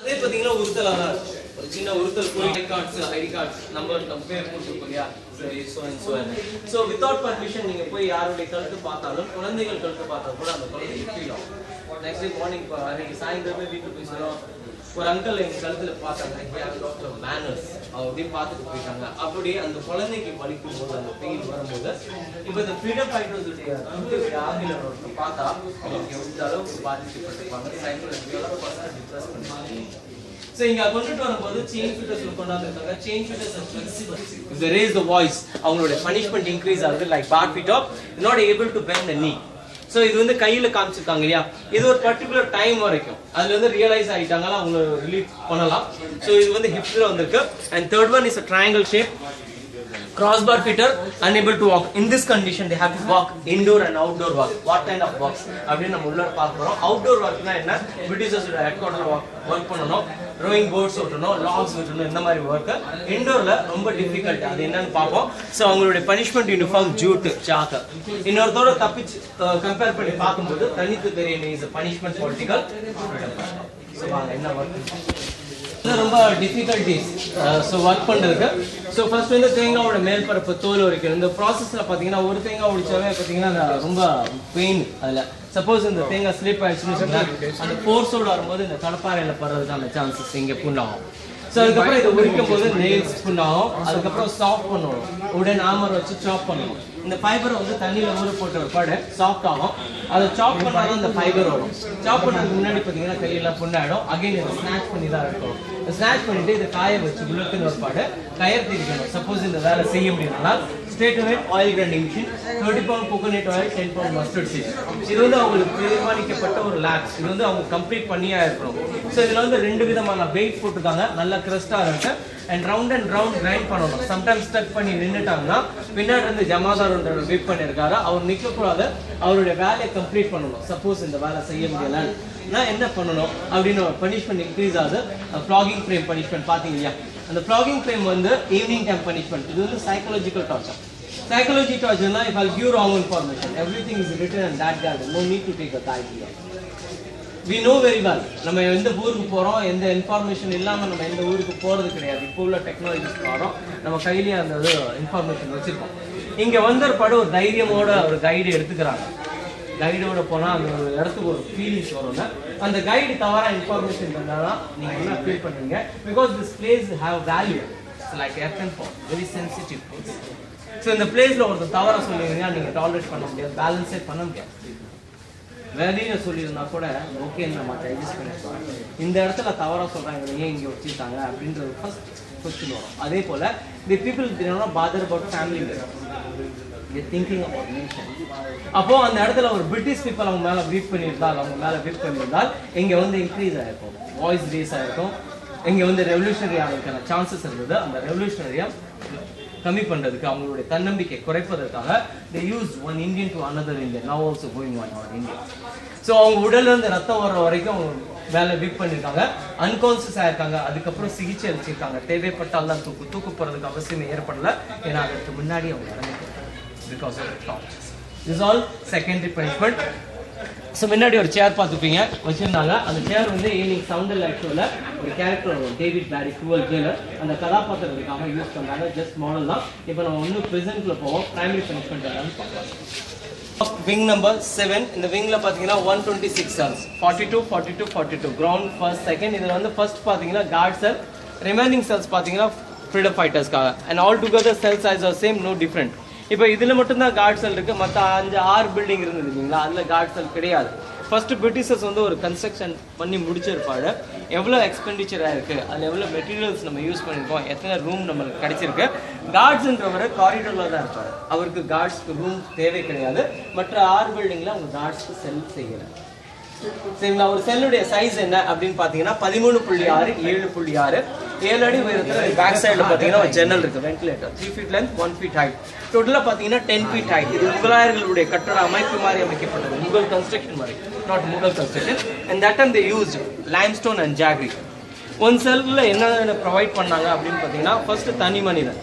அதே பார்த்தீங்கன்னா உறுத்தலாக தான் இருக்கும். ஒரு சின்ன உறுத்தல் போய் ஐடி கார்ட்ஸ் நம்பர் பேர் போட்டுருக்கோம் இல்லையா, ஸோ வித்தவுட் பர்மிஷன் நீங்கள் போய் யாருடைய கழுத்து பார்த்தாலும், குழந்தைகள் கழுத்து பார்த்தா கூட அந்த குழந்தைங்க ஃபீல் ஆகும். நெக்ஸ்ட் டே மார்னிங் அன்றைக்கி சாயந்தரமே வீட்டுக்கு போய் சொல்லுவோம், ஒரு அங்கிள் எங்கள் கழுத்தில் பார்த்தாங்க, மேனர்ஸ் அப்படின்னு பார்த்துட்டு போயிட்டாங்க. அப்படி அந்த குழந்தைக்கு படிக்கும் போது அந்த பெயின் வரும்போது இப்போ இந்த ஃப்ரீடம் ஃபைட்டர்ஸுடைய ஆங்கிலம் பார்த்தா அவங்க எந்த அளவுக்கு பாதிக்கப்பட்டிருப்பாங்க, சைக்கோலஜிக்கலாக டிப்ரெஸ் பண்ணுவாங்க. So இங்க கொண்டுட்டு வரும்போது சேஞ்ச் ஃபிட்டர்ஸ்ல கொண்டாந்துட்டாங்க. Change fitters are flexible. If they raise the voice, அவங்களோட punishment increase ஆகுது. Like bar fit up, not able to bend the knee. So இது வந்து கையில காமிச்சிருக்காங்க இல்லையா, இது ஒரு பர்டிகுலர் டைம் வரைக்கும் அதுல வந்து ரியலைஸ் ஆயிட்டாங்களா அவங்க ரிலீஃப் பண்ணலாம். So இது வந்து ஹிப்ல வந்திருக்கு. And third one is a triangle shape. Crossbar fitter unable to walk. In this condition they have to walk indoor and outdoor work. What kind of works அப்படினு நம்ம உள்ள பார்க்க போறோம். outdoor workனா என்ன, பிரிட்டிஷர்ஸ் ஹெட்குவார்ட்டர்ல வர்க் பண்ணனும், ரோயிங் போட்ஸ் ஓட்டணும், லாக்ஸ் ஓட்டணும், இந்த மாதிரி வர்க். இன்டோர்ல ரொம்ப டிஃபிகல்ட், அது என்னன்னு பார்ப்போம். சோ அவங்களுடைய பனிஷ்மென்ட் யூனிஃபார்ம் ஜூட் சாக். இன்னொருத்தோட தப்பிச்சு கம்பேர் பண்ணி பார்க்கும்போது தனித்து தெரியணும் இஸ் பனிஷ்மென்ட் பொலிட்டிக்கல். சோ வாங்க என்ன வர்க் ரொம்ப டிஃபிகல்ட்டிஸ் ஸோ ஒர்க் பண்ணுறதுக்கு. ஸோ ஃபர்ஸ்ட் வந்து தேங்காவோட மேல் பரப்பு தோல் வரைக்கும் இந்த ப்ராசஸில் பார்த்தீங்கன்னா ஒரு தேங்காய் உடிச்சாவே பார்த்தீங்கன்னா ரொம்ப பெயின். அதில் சப்போஸ் இந்த தேங்காய் ஸ்லிப் ஆயிடுச்சுன்னு சொன்னால் அந்த ஃபோர்ஸோடு வரும்போது இந்த கடப்பாறையில் படுறதுக்கான சான்சஸ் இங்கே புண்ணாகும். ஸோ அதுக்கப்புறம் இதை உரிக்கும் போது நெயில்ஸ் புண்ணாகும். அதுக்கப்புறம் சாஃப்ட் பண்ணணும், உடன் ஆமர் வச்சு சாப் பண்ணணும். இந்த ஃபைபரை வந்து தண்ணியில் ஊற போட்ட ஒரு பாடு சாஃப்ட் ஆகும். அதை சாப் பண்ணாலும் இந்த ஃபைபர் வரும். சாப் பண்ணுறதுக்கு முன்னாடி பார்த்தீங்கன்னா கையெல்லாம் புண்ணாயிடும். அகைன் இதை ஸ்நாச் பண்ணி தான் இருக்கும். ஸ்நாச் பண்ணிட்டு இதை காய வச்சு புல்லத்துன்னு ஒரு பாடு கயர் திரிக்கணும். சப்போஸ் இந்த வேலை செய்ய முடியும்னா straight away oil grinding machine, 30 pound coconut oil, 10 pound mustard seed. இது வந்து அவங்களுக்கு தீர்மானிக்கப்பட்ட ஒரு லேப்ஸ். இது வந்து அவங்க கம்ப்ளீட் பண்ணியா இருக்கணும். ஸோ இதில் வந்து 2 விதமான வெயிட் போட்டுருக்காங்க. நல்ல கிறிஸ்டாக இருக்கு. அண்ட் ரவுண்ட் கிரைண்ட் பண்ணணும். சம்டைம்ஸ் ஸ்டக் பண்ணி நின்றுட்டாங்கன்னா பின்னாடி இருந்து ஜமாதார் வெயிட் பண்ணியிருக்காரு, அவர் நிற்கக்கூடாது, அவருடைய வேலையை கம்ப்ளீட் பண்ணணும். சப்போஸ் இந்த வேலை செய்ய முடியலன்னா என்ன பண்ணணும் அப்படின்னு பனிஷ்மெண்ட் இன்க்ரீஸ் ஆகுது. ஃப்ளாகிங் ஃப்ரேம் பனிஷ்மெண்ட் பார்த்தீங்க இல்லையா, அந்த ஃப்ளாகிங் ஃப்ரேம் வந்து ஈவினிங் டைம் பனிஷ்மெண்ட். இது வந்து psychological torture. Psychology torture, if I'll give wrong information, everything is written in that garden. No need to take a guide here. We know very well. நம்ம எந்த ஊருக்கு போறோம், எந்த information இல்லாம நம்ம எந்த ஊருக்கு போறது கிடையாது. இப்போ உள்ள டெக்னாலஜிஸ் வரோம், நம்ம கையிலேயே அந்த இன்ஃபர்மேஷன் வச்சிருக்கோம். இங்க வந்தற்பாடு ஒரு தைரியமோட ஒரு கைடு எடுத்துக்கிறாங்க. கைடோட போனா அந்த ஒரு இடத்துக்கு ஒரு ஃபீலிங்ஸ் வரும்ல. அந்த கைடு தவறா இன்ஃபர்மேஷன் தந்தாதான் நீங்க என்ன ஃபீல் பண்ணுவீங்க. Because this place have value. It's like earth and for very sensitive place. So இந்த பிளேஸ்ல ஒருத்தர் தவற சொல்லியிருந்தீங்கன்னா நீங்க டாலரேட் பண்ண முடியாது, பேலன்ஸே பண்ண முடியாது. வெளியில சொல்லியிருந்தா கூட ஓகே நம்ம அட்ஜஸ்ட் பண்ணிருக்கோம். இந்த இடத்துல தவறா சொல்றாங்க, ஏன் இங்க வச்சிருக்காங்க அப்படின்றது ஃபர்ஸ்ட் கொஸ்டின் வரும். அதே போல the people father about family, thinking about nation. அப்போ அந்த இடத்துல ஒரு பிரிட்டிஷ் பீப்புள் அவங்க மேல வீட் பண்ணியிருந்தால் இங்க வந்து இன்க்ரீஸ் ஆயிருக்கும், வாய்ஸ் ரேஸ் ஆயிருக்கும். இங்க வந்து ரெவல்யூஷனரி ஆகிறதுக்கான சான்சஸ் இருந்தது. அந்த ரெவல்யூஷனரியா கம்மி பண்றதுக்கு, அவங்களுடைய தன்னம்பிக்கை குறைப்பதற்காக they used one Indian to another Indian, now also going on in India. So அவங்க உடல்ல இருந்து ரத்தம் வர்ற வரைக்கும் அவங்க வேலை வீக் பண்ணியிருக்காங்க, அன்கான்சியஸ் ஆயிருக்காங்க. அதுக்கப்புறம் சிகிச்சை அளிச்சிருக்காங்க. தேவைப்பட்டால் தான் தூக்கு போறதுக்கு அவசியமே ஏற்படல, ஏன்னா அதற்கு முன்னாடி அவங்க இறந்துட்டாங்க because of tortures. This all secondary punishment. So முன்னாடி ஒரு சேர் பார்த்துப்பீங்க வச்சுருந்தாங்க. அந்த சேர் வந்து ஈவினிங் சவுண்டல் ஆக்சுவலில் ஒரு கேரக்டர் வரும், டேவிட் பேரி க்ரூவல் ஜெயிலர். அந்த கதாபாத்திரத்துக்காக யூஸ் பண்ணுறாங்க, ஜஸ்ட் மாடல் தான். இப்போ நம்ம இன்னும் ப்ரெசென்ட்ல போவோம், பிரைமரி பனிஷ்மெண்ட் எல்லாமே பார்க்கலாம். Wing number 7. இந்த விங்கில் பார்த்தீங்கன்னா 126 cells, 42 கிரவுண்ட் ஃபர்ஸ்ட் செகண்ட். இதில் வந்து ஃபர்ஸ்ட் பார்த்தீங்கன்னா கார்ட் செல், ரிமைனிங் செல்ஸ் பார்த்தீங்கன்னா ஃப்ரீடம் ஃபைட்டர்ஸ்க்காக. And all together cell size are same, no different. இப்போ இதில் மட்டும்தான் கார்ட் செல் இருக்குது, மற்ற 5-6 பில்டிங் இருந்தது இல்லைங்களா, அதில் கார்ட் செல் கிடையாது. ஃபர்ஸ்ட் பிரிட்டிஷர்ஸ் வந்து ஒரு கன்ஸ்ட்ரக்ஷன் பண்ணி முடிச்சிருப்பாரு, எவ்வளோ எக்ஸ்பெண்டிச்சர் ஆயிருக்கு, அதில் எவ்வளோ மெட்டீரியல்ஸ் நம்ம யூஸ் பண்ணியிருக்கோம், எத்தனை ரூம் நம்மளுக்கு கிடைச்சிருக்கு. கார்ட்ஸ்ன்றவர் காரிடோரில் தான் இருப்பார், அவருக்கு கார்ட்ஸ்க்கு ரூம் தேவை கிடையாது. மற்ற 6 பில்டிங்கில் அவங்க கார்ட்ஸ்க்கு செல் செய்யலாம். சரிங்களா, ஒரு செல்லுடைய சைஸ் என்ன அப்படின்னு பார்த்தீங்கன்னா 13.6, 7.6, 7 அடி உயரத்தில். பேக் சைடில் பார்த்தீங்கன்னா ஒரு ஜன்னல் இருக்குது, ventilator, 3 feet length, 1 feet height. டோட்டலாக பார்த்தீங்கன்னா 10 feet ஹைட். இது முகலாயர்களுடைய கட்டட அமைப்பு மாதிரி அமைக்கப்பட்டது, முகல் கன்ஸ்ட்ரக்ஷன் மாதிரி, not Mughal construction. And that time they used limestone and jaggery. One செல்லில் என்ன ப்ரொவைட் பண்ணாங்க அப்படின்னு பார்த்தீங்கன்னா, ஃபர்ஸ்ட் தனி மனிதன்,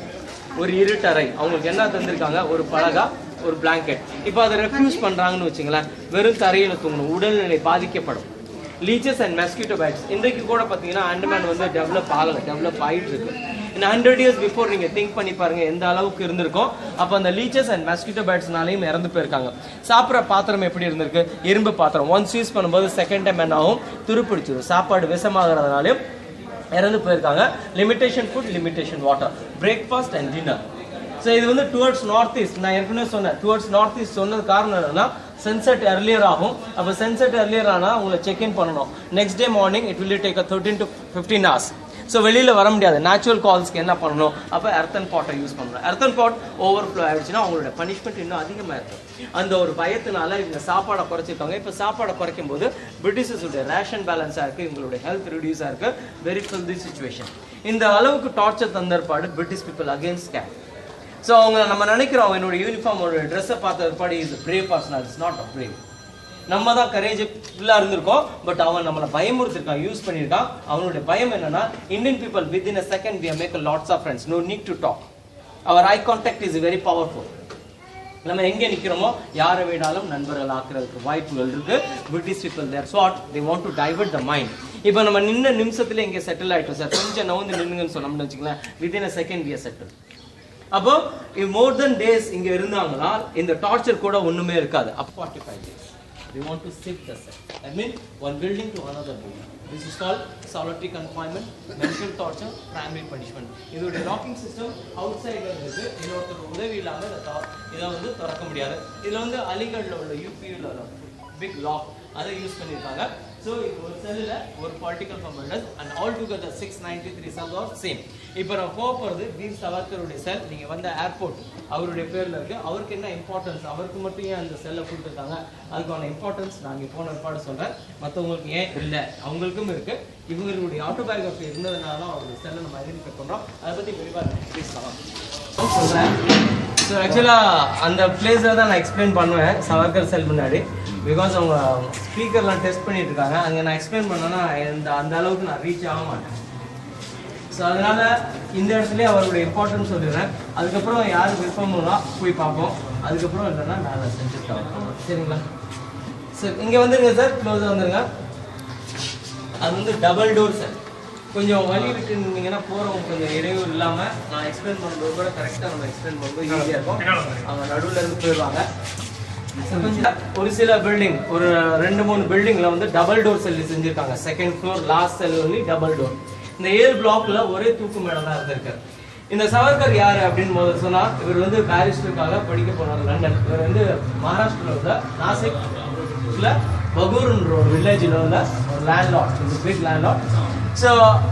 ஒரு இருட்டறை, அவங்களுக்கு என்ன தந்திருக்காங்க, ஒரு பலகா, ஒரு பிளாங்கெட். இப்போ அதை ரெஃப்யூஸ் பண்ணுறாங்கன்னு வச்சுங்களேன், வெறும் தரையில் தூங்கணும், உடல்நிலை பாதிக்கப்படும். லீச்சஸ் அண்ட் மஸ்கிட்டோ பைட்ஸ் இன்றைக்கு கூட பார்த்தீங்கன்னா அண்டமான் வந்து டெவலப் ஆகிட்டு இருக்கு. In 100 years before நீங்க திங்க் பண்ணி பாருங்க எந்த அளவுக்கு இருந்திருக்கும். அப்போ அந்த லீச்சஸ் அண்ட் மஸ்கிட்டோ பைட்ஸ்னாலையும் இறந்து போயிருக்காங்க. சாப்பிட்ற பாத்திரம் எப்படி இருந்திருக்கு? இரும்பு பாத்திரம். ஒன்ஸ் யூஸ் பண்ணும்போது செகண்ட் டைம் என்ன ஆகும்? துருப்பிடிச்சிடும். சாப்பாடு விஷமாகறதுனாலையும் இறந்து போயிருக்காங்க. Limitation food, limitation water, breakfast and dinner. So இது வந்து டுவர்ட்ஸ் நார்த் ஈஸ்ட். நான் ஏற்கனவே சொன்னேன் டுவர்ட்ஸ் நார்த் ஈஸ்ட் சொன்னது காரணம் என்னன்னா சன்செட் earlier ஆகும். அப்போ சன்செட் earlier ஆனால் உங்களை செக்இன் பண்ணணும். Next day morning it will take 13 to 15 hours. So வெளியில் வர முடியாது. நேச்சுரல் கால்ஸ்க்கு என்ன பண்ணணும்? அப்போ எர்த்தன் பாட்டை யூஸ் பண்ணணும். எர்த்தன் பாட் ஓவர்ஃப்ளோ ஆகிடுச்சுன்னா அவங்களோட பனிஷ்மெண்ட் இன்னும் அதிகமாக இருக்கும். அந்த ஒரு பயத்தினால இவங்க சாப்பாடை குறைச்சிருக்காங்க. இப்போ சாப்பாடை குறைக்கும் போது பிரிட்டிஷர்ஸுடைய ரேஷன் பேலன்ஸாக இருக்குது, இவங்களுடைய ஹெல்த் ரிடியூஸாக இருக்குது. Very filthy situation. இந்த அளவுக்கு டார்ச்சர் தந்தற்பாடு பிரிட்டிஷ் பீப்புள் அகேன்ஸ்ட் கேட். ஸோ அவங்க நம்ம நினைக்கிறோம் என்னோட யூனிஃபார்ம் ஒரு ட்ரெஸ்ஸை பார்த்த body is brave person. It's not a brave. நம்ம தான் கரேஜ் ஃபுல்லாக இருந்திருக்கோம். பட் அவன் நம்மளை பயமுறுத்திருக்கான், யூஸ் பண்ணியிருக்கான். அவனுடைய பயம் என்னன்னா Indian people within a second we make a lots of friends. No need to talk. Our eye contact is very powerful. நம்ம எங்கே நிற்கிறோமோ யாரை விடாலும் நண்பர்கள் ஆக்குறதுக்கு வாய்ப்புகள் இருக்கு. British people their short they want to divert the mind. இப்போ நம்ம நின்ன நிமிஷத்துல இங்கே செட்டில் ஆகிட்டோம் சார், கொஞ்சம் நவுந்து நின்னுங்கன்னு சொன்னோம்னு வச்சுக்கலாம், within a second we are settled. அப்போ மோர் தென் டேஸ் இங்க இருந்தாங்கன்னா இந்த டார்ச்சர் கூட ஒண்ணுமே இருக்காது. அப்போ 45 days they want to shift the cell. I mean one building to another building. This is called solitary confinement, mental torture, primary punishment. இதோட locking system out சைடுல இருக்கு. இன்னொருத்தர் உதவி இல்லாம இதை வந்து திறக்க முடியாது. இதுல வந்து அலிகட்ல உள்ள யூபியில் பிக் லாக் அதை யூஸ் பண்ணியிருக்காங்க. ஸோ இது ஒரு செல்லில் ஒரு particle formatted and all together 693 cells are same. இப்போ நான் போகிறது வீர் சவர்கருடைய செல். நீங்கள் வந்த ஏர்போர்ட் அவருடைய பேரில் இருக்குது. அவருக்கு என்ன இம்பார்ட்டன்ஸ், அவருக்கு மட்டும் ஏன் அந்த செல்லை கொடுத்துருக்காங்க, அதுக்கான இம்பார்ட்டன்ஸ் நான் இங்கே போன பாடு சொல்கிறேன். மற்றவங்களுக்கு ஏன் இல்லை, அவங்களுக்கும் இருக்குது. இவங்களுடைய ஆட்டோபயோகிராஃபி இருந்ததுனால தான் அவருடைய செல்லை நம்ம ஐடென்டிஃபை பண்ணுறோம். அதை பற்றி விரிவாக பேசலாம் சொல்கிறேன். ஸோ ஆக்சுவலாக அந்த பிளேஸில் தான் நான் எக்ஸ்பிளைன் பண்ணுவேன் சவர்கர் செல் முன்னாடி. பிகாஸ் அவங்க ஸ்பீக்கர்லாம் டெஸ்ட் பண்ணிட்டு இருக்காங்க. அங்கே நான் எக்ஸ்பிளைன் பண்ணேன்னா அந்த அளவுக்கு நான் ரீச் ஆக மாட்டேன். ஸோ அதனால இந்த இடத்துலேயே அவருடைய இம்பார்ட்டன்ஸ் சொல்லிடுறேன். அதுக்கப்புறம் யார் விருப்பமோ போய் பார்ப்போம். அதுக்கப்புறம் இல்லைன்னா நான் செஞ்சுட்டு ஆகும். சரிங்களா சார்? இங்கே வந்துருங்க சார், க்ளோஸாக வந்துருங்க. அது வந்து டபுள் டோர் சார். கொஞ்சம் வழி விட்டு இருந்தீங்கன்னா போகிறவங்க கொஞ்சம் இடையூறு இல்லாமல் நான் எக்ஸ்பிளைன் பண்ணும்போது கூட கரெக்டாக நம்ம எக்ஸ்பிளைன் பண்ணும்போது ஈஸியாக இருக்கும். அவங்க நடுவில் இருந்து போயிடுவாங்க. ஒரு சில பில்டிங் ஒரு 2-3 பில்டிங்ல வந்து டபுள் டோர் செல் செஞ்சிருக்காங்க. செகண்ட் ஃப்ளோர் லாஸ்ட் செல் ஒன்லி டபுள் டோர். இந்த 7 பிளாக்ல ஒரே தூக்கு மேடம் தான் இருந்திருக்காரு. இந்த சவர்கர் யாரு அப்படின்னு போது சொன்னா இவர் வந்து பாரிஸ்டருக்காக படிக்க போனார் லண்டன். இவர் வந்து மகாராஷ்டிராவில் உள்ள நாசிக்ல பகூர்ன்ற ஒரு வில்லேஜில் உள்ள ஒரு லேண்ட்லார்ட், பிக் லேண்ட்லார்ட். ஸோ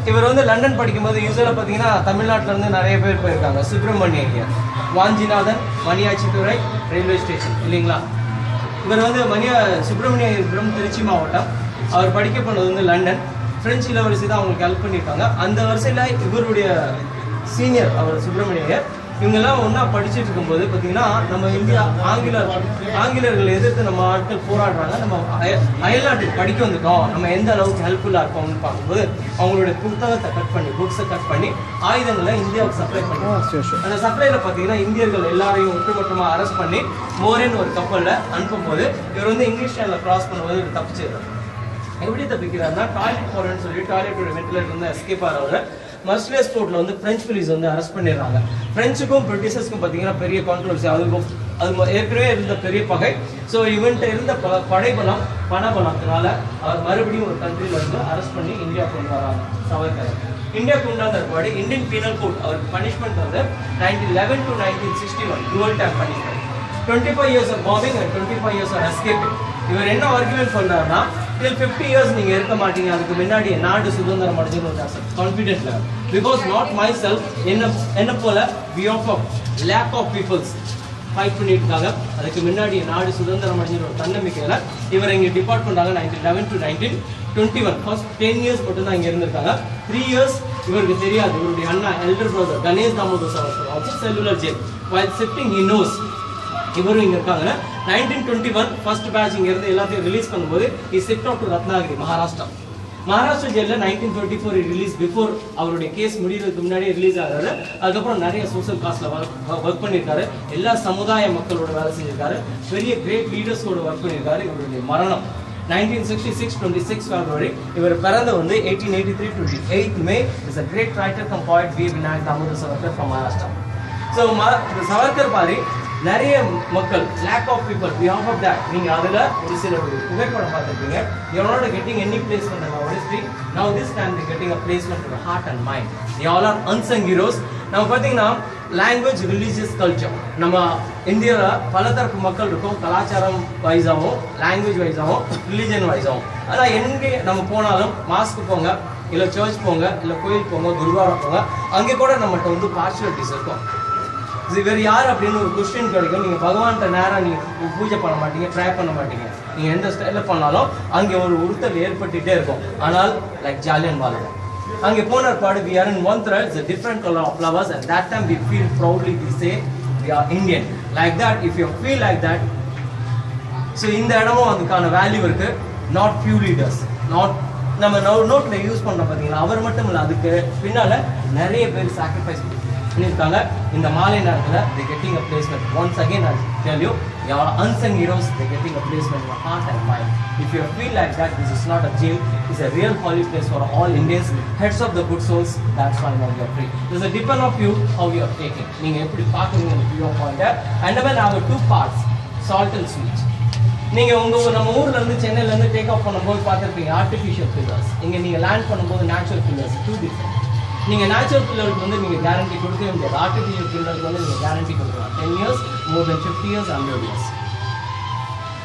இவர் வந்து லண்டன் படிக்கும்போது யூஸ்வலாக பார்த்தீங்கன்னா தமிழ்நாட்டில் இருந்து நிறைய பேர் போயிருக்காங்க. சுப்பிரமணிய ஐயர், வாஞ்சிநாதன், மணியாச்சித்துறை ரயில்வே ஸ்டேஷன் இல்லைங்களா. இவர் வந்து சுப்பிரமணியம் திருச்சி மாவட்டம். அவர் படிக்க போனது வந்து லண்டன். பிரெஞ்சு இளவரசி தான் அவங்களுக்கு ஹெல்ப் பண்ணியிருக்காங்க. அந்த வரிசையில் இவருடைய சீனியர் அவர் சுப்பிரமணியர். இவங்கெல்லாம் ஒன்றா படிச்சுட்டு இருக்கும்போது பார்த்தீங்கன்னா நம்ம இந்தியா ஆங்கிலர்கள் எதிர்த்து நம்ம ஆட்கள் போராடுறாங்க. நம்ம அயல்நாட்டுக்கு படிக்க வந்துட்டோம், நம்ம எந்த அளவுக்கு ஹெல்ப்ஃபுல்லாக இருக்கோம்னு பார்க்கும்போது அவங்களுடைய புத்தகத்தை கட் பண்ணி புக்ஸை கட் பண்ணி ஆயுதங்களை இந்தியாவுக்கு சப்ளை பண்ணி அந்த சப்ளைல பார்த்தீங்கன்னா இந்தியர்கள் எல்லாரையும் ஒட்டுமொத்தமாக அரெஸ்ட் பண்ணி மோரேன்னு ஒரு கப்பலில் அனுப்பும்போது இவர் வந்து இங்கிலீஷ் சேனலில் கிராஸ் பண்ணும்போது இவர் தப்பிச்சிடுறாரு. எப்படி தப்பிக்கிறாருன்னா டாய்லெட் போகிறேன்னு சொல்லி டாய்லெட்டோட வெண்டிலேட்டர் வந்து எஸ்கேப் ஆகிறவங்க மர்சிலியஸ் போர்ட்ல வந்து பிரெஞ்சு போலீஸ் வந்து அரெஸ்ட் பண்ணிடுறாங்க. பிரெஞ்சுக்கும் பிரிட்டிஷர்ஸ்க்கும் பார்த்தீங்கன்னா பெரிய கான்ட்ரவர்சி. அது ஏற்கனவே இருந்த பெரிய பகை. ஸோ இவன்ட்ட இருந்த படைபலம் பணபலத்தினால அவர் மறுபடியும் ஒரு கண்ட்ரியில் வந்து அரெஸ்ட் பண்ணி இந்தியா கொண்டு வராங்க சவர்கர். இந்தியா கொண்டாந்த பாடி இந்தியன் பீனல் கோட் அவருக்கு பனிஷ்மெண்ட் வந்து 1911 to 1961 dual time punishment. 25 years of bombing and 25 years of escaping. இவர் என்ன ஆர்குமெண்ட் சொல்றாருன்னா till 50 years நீங்க இருக்க மாட்டீங்க, அதுக்கு முன்னாடி நாடு சுதந்திரம் அடைஞ்சிருந்தாங்க கான்ஃபிடென்ட்ல. பிகாஸ் நாட் மை செல்ஃப் என்ன போல பியாஃப் of lakh of peoples fight பண்ணிட்டு இருக்காங்க. அதுக்கு முன்னாடி நாடு சுதந்திரம் அடைஞ்சிருந்த ஒரு தன்னம்பிக்கையில இவர் இங்கே டிபார்ட் பண்ணாங்க. 1911 to 1921 ஃபர்ஸ்ட் 10 years மட்டும் தான் இங்க இருந்திருக்காங்க. 3 years இவருக்கு தெரியாது. இவருடைய அண்ணா எல்டர் பிரதர் கணேஷ் தாமோதர் சார் also cellular jail while sitting he knows இவரும் இங்க இருக்காங்க. 1921 ஃபர்ஸ்ட் பேட்ச் இங்க இருந்து எல்லாத்தையும் ரிலீஸ் பண்ணும்போது he shipped out to Ratnagiri Maharashtra ஜெயிலில் 1924 ரிலீஸ். பிஃபோர் அவருடைய கேஸ் முடிகிறதுக்கு முன்னாடியே ரிலீஸ் ஆகிறாரு. அதுக்கப்புறம் நிறைய சோசியல் காஸ்ட்ல ஒர்க் பண்ணியிருக்காரு. எல்லா சமுதாய மக்களோட வேலை செஞ்சிருக்காரு. பெரிய கிரேட் லீடர்ஸோட ஒர்க் பண்ணியிருக்காரு. இவருடைய மரணம் 1966 26 February. இவர் பிறந்த வந்து 1883 28 May. Is a great writer come poet V. Vinayak Damodar Savarkar from Maharashtra. So Savarkar Pari நிறைய மக்கள் lack of people we have of that நீங்க அதுல ஒரு சில புகைப்படம் பார்த்திருப்பீங்க. You are not getting any placement in our history. Now this time they getting a placement in the heart and mind. They all are unsung heroes. நம்ம பாத்தீங்கன்னா language religious culture நம்ம இந்தியால பலதரப்பு மக்கள் இருக்கும். கலாச்சாரம் வைஸாவும் language வைஸாவும் religion வைஸாவும். ஆனா எங்க நம்ம போனாலும் மாஸ்க் போங்க இல்ல சர்ச் போங்க இல்ல கோயில் போங்க குருவாரம் போங்க அங்கே கூட நம்மகிட்ட வந்து பார்ஷியாலிட்டிஸ் இருக்கும். இவர் யார் அப்படின்னு ஒரு கொஸ்டின் கிடைக்கும். நீங்கள் பகவான்கிட்ட நேரம் நீங்கள் பூஜை பண்ண மாட்டீங்க, ட்ரை பண்ண மாட்டீங்க. நீங்கள் எந்த ஸ்டைலில் பண்ணாலும் அங்கே ஒரு உறுத்தல் ஏற்பட்டுகிட்டே இருக்கும். ஆனால் லைக் ஜாலியன்வாலா அங்கே போன பாடு we are in one thread, it's a different color of flowers and that time we feel proudly we say we are Indian. Like that, if you feel like that, so இந்த இடமும் அதுக்கான value இருக்கு. Not few leaders, not நம்ம நோட்டில் use பண்ணுறோம் பார்த்தீங்களா, அவர் மட்டும் இல்லை, அதுக்கு பின்னால் நிறைய பேர் சாக்ரிஃபைஸ் பண்ணியிருக்காங்க. இந்த மாலை நேரத்தில் they getting a placement. Once again I tell you, you are unsung heroes. They getting a placement in your heart and mind. If you feel like that, this is not a jail. It's a real holy place for all Indians, heads of the good souls. That's why now you are free. There's a depend of you how you are taking. நீங்கள் எப்படி பார்க்குறீங்க view point. And then I have two parts, salt and sweet. நீங்கள் நம்ம ஊர்ல இருந்து சென்னையில இருந்து take off பண்ணும்போது பார்த்துருப்பீங்க ஆர்டிஃபிஷியல் பில்லர்ஸ். இங்கே நீங்கள் லேண்ட் பண்ணும்போது நேச்சுரல் பில்லர்ஸ் டூ டிஃப்ரெண்ட். நீங்கள் நேச்சுரல் பில்லருக்கு வந்து நீங்கள் கேரண்டி கொடுக்கவே முடியாது. ஆர்டிஃபிஷியல் பில்லருக்கு வந்து நீங்கள் கேரண்டி கொடுக்கலாம் 10 years, more than 50 years, 100 years.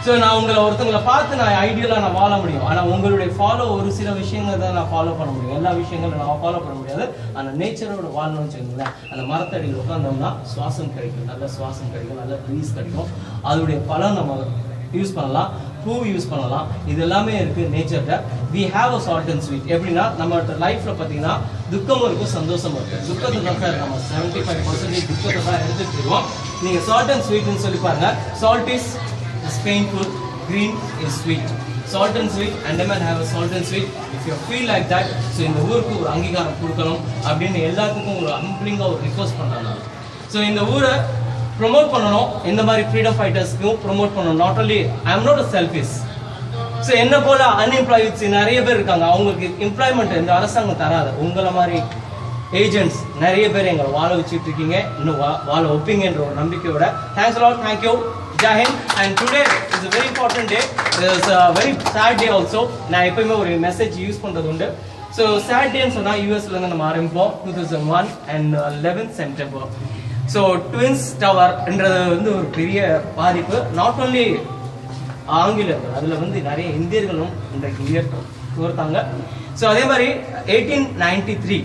So நான் ஒருத்தங்களை பார்த்து நான் ஐடியலாக நான் வாழ முடியும். ஆனால் உங்களுடைய ஃபாலோ ஒரு சில விஷயங்கள் தான் நான் ஃபாலோ பண்ண முடியும். எல்லா விஷயங்களும் நான் ஃபாலோ பண்ண முடியாது. அந்த நேச்சரோட வாழணும்னு வச்சுக்கோங்களேன். அந்த மரத்தடியில் உட்காந்தோம்னா சுவாசம் கிடைக்கும், நல்ல சுவாசம் கிடைக்கும், நல்ல ப்ரீஸ் கிடைக்கும். அதோடைய பலன் நம்ம யூஸ் பண்ணலாம், பூ யூஸ் பண்ணலாம். இது எல்லாமே இருக்கு நேச்சர்ல. we have a salt and sweet. எப்படின்னா நம்ம லைஃப்ல பார்த்தீங்கன்னா துக்கமும் இருக்கும் சந்தோஷமும் இருக்கு. துக்கத்தை தான் நம்ம 75% துக்கத்தை தான் எடுத்துட்டு இருக்கோம். நீங்க சால்ட் அண்ட் ஸ்வீட்னு சொல்லி பாருங்க. Salt is painful, green is sweet. Salt and sweet, Andaman have a salt and sweet. If you feel like that, so இந்த ஊருக்கு ஒரு அங்கீகாரம் கொடுக்கணும் அப்படின்னு எல்லாத்துக்கும் ஒரு ஹம்பிளிங்கா ஒரு ரிக்வெஸ்ட் பண்றாங்க. ஸோ இந்த ஊரை ப்ரொமோட் பண்ணணும், இந்த மாதிரி ஃப்ரீடம் ஃபைட்டர்ஸ்க்கும் ப்ரொமோட் பண்ணணும். Not only I am not a selfish. So என்ன போல அன்எம்ப்ளாய்ஸ் நிறைய பேர் இருக்காங்க, அவங்களுக்கு எம்ப்ளாய்மெண்ட் இந்த அரசாங்கம் தராது. உங்களை மாதிரி ஏஜென்ட்ஸ் நிறைய பேர் எங்களை வாழ வச்சுட்டு இருக்கீங்க, இன்னும் வாழ வைப்பீங்கன்ற ஒரு நம்பிக்கையோட. Thanks lot, thank you, Jai Hind. And today is a very important day. It's a very sad day also. நான் எப்பவுமே ஒரு மெசேஜ் யூஸ் பண்றது உண்டு. ஸோ சேட் டேன்னு சொன்னால் யூஎஸ்ல இருந்து நம்ம ஆரம்பிப்போம் 2001 and 11th September. So twins டவர்ன்றது வந்து ஒரு பெரிய பாதிப்பு. நாட் ஓன்லி ஆங்கிலேயர்கள், அதில் வந்து நிறைய இந்தியர்களும் இன்றைக்கு உயிர் துவர்த்தாங்க. ஸோ அதே மாதிரி 1893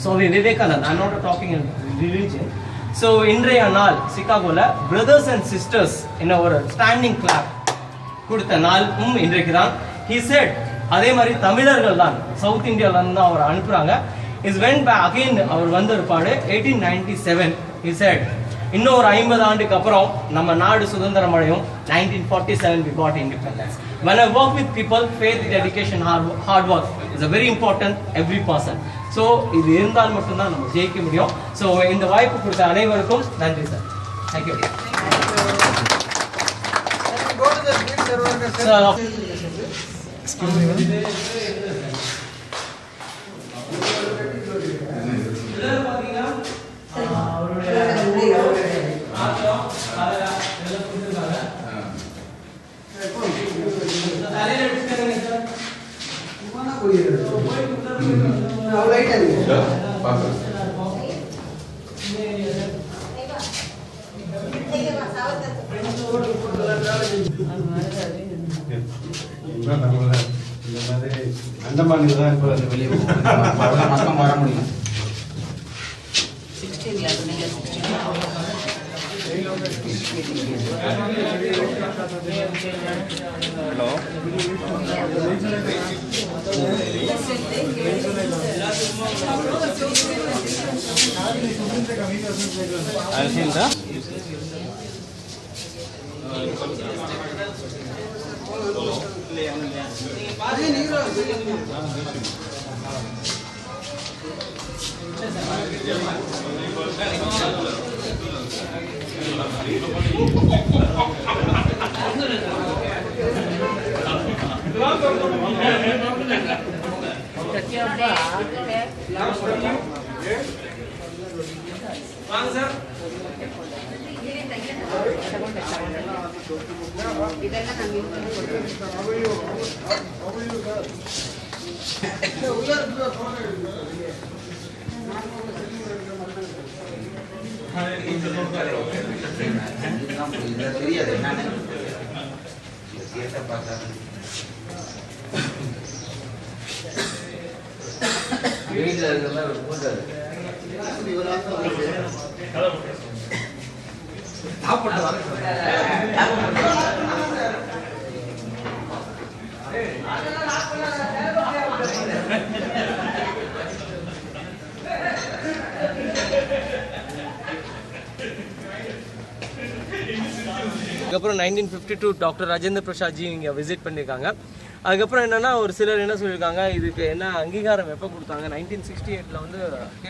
Swami Vivekanand, I'm not talking in religion. So இன்றைய நாள் சிகாகோல பிரதர்ஸ் அண்ட் சிஸ்டர்ஸ் என்ன ஒரு ஸ்டாண்டிங் கிளாப் கொடுத்த நாளும் இன்றைக்கு தான். He said, அதே மாதிரி தமிழர்கள் தான் சவுத் இந்தியால இருந்து அவர் அனுப்புறாங்க. இஸ் வென் பை அகைன் அவர் வந்த ஒரு பாடு 1897. He said, இன்னும் ஒரு 50 ஆண்டுக்கு அப்புறம் நம்ம நாடு சுதந்திரம் அடையும். 1947 we got independence. When I work with people, faith, dedication, hard work is a very important every person. So இது இருந்தால் மட்டும்தான் நம்ம ஜெயிக்க முடியும். ஸோ இந்த வாய்ப்பு கொடுத்த அனைவருக்கும் நன்றி சார். தேங்க்யூ. அந்தமானுக்கு தான் இப்போ வெளியே மக்கள் வர முடியும். 16 ஹலோ அல்ஹம்துலில்லாஹ். வாங்க சார். இதெல்லாம் தெரியாது என்னன்னு பார்த்தா வீட்டில் இருக்கிறதெல்லாம் போட்டாரு அதுக்கப்புறம் 1952 டாக்டர் ராஜேந்திர பிரசாத் ஜி இங்கே விசிட் பண்ணியிருக்காங்க. அதுக்கப்புறம் என்னன்னா ஒரு சிலர் என்ன சொல்லியிருக்காங்க, இதுக்கு என்ன அங்கீகாரம் எப்போ கொடுத்தாங்க, 1968 வந்து